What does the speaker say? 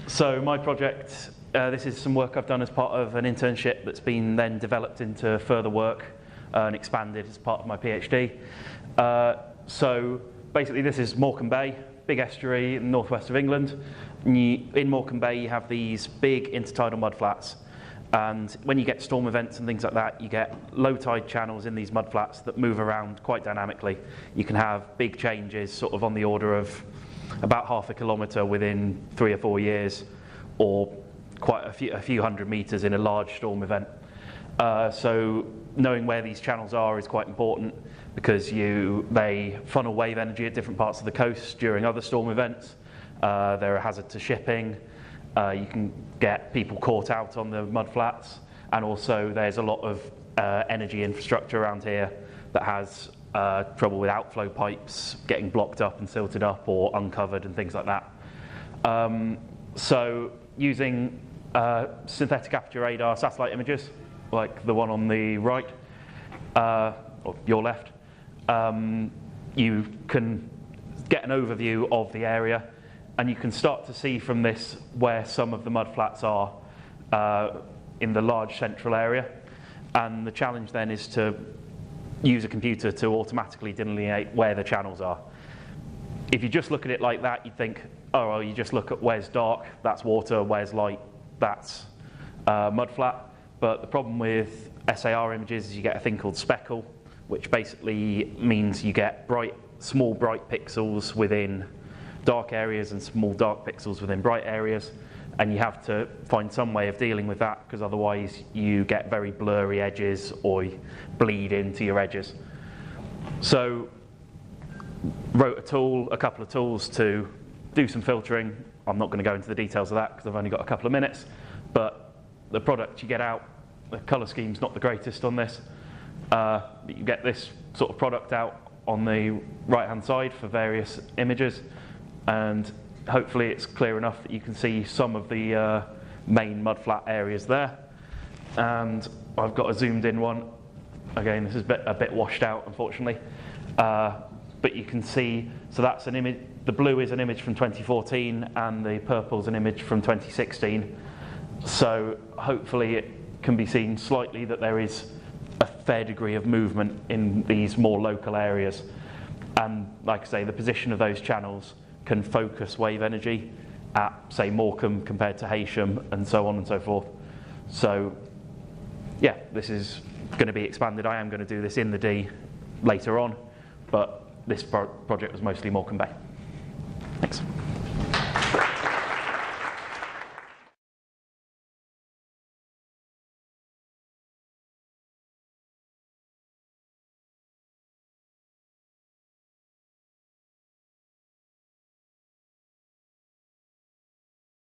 So my project, this is some work I've done as part of an internship that's been then developed into further work and expanded as part of my PhD. So basically this is Morecambe Bay, big estuary in the northwest of England. In Morecambe Bay you have these big intertidal mudflats, and when you get storm events and things like that, you get low tide channels in these mudflats that move around quite dynamically. You can have big changes sort of on the order of about half a kilometre within 3 or 4 years, or quite a few hundred metres in a large storm event. So knowing where these channels are is quite important, because they funnel wave energy at different parts of the coast during other storm events. They're a hazard to shipping. You can get people caught out on the mudflats, and also there's a lot of energy infrastructure around here that has trouble with outflow pipes getting blocked up and silted up or uncovered and things like that. So using synthetic aperture radar satellite images, like the one on the right, or your left, you can get an overview of the area, and you can start to see from this where some of the mudflats are in the large central area. And the challenge then is to use a computer to automatically delineate where the channels are. If you just look at it like that, you'd think, oh, well, you just look at where's dark, that's water, where's light, that's mudflat. But the problem with SAR images is you get a thing called speckle, which basically means you get small bright pixels within dark areas and small dark pixels within bright areas, and you have to find some way of dealing with that, because otherwise you get very blurry edges or bleed into your edges. So wrote a couple of tools to do some filtering. I'm not going to go into the details of that because I've only got a couple of minutes, but the product you get out, the colour scheme's not the greatest on this. You get this sort of product out on the right hand side for various images, and hopefully it's clear enough that you can see some of the main mudflat areas there. And I've got a zoomed in one. Again, this is a bit washed out, unfortunately. But you can see, so that's an image. The blue is an image from 2014, and the purple is an image from 2016. So hopefully it can be seen slightly that there is a fair degree of movement in these more local areas. And like I say, the position of those channels can focus wave energy at, say, Morecambe compared to Heysham, and so on and so forth. So yeah, this is going to be expanded. I am going to do this in the D later on, but this project was mostly Morecambe Bay. Thanks.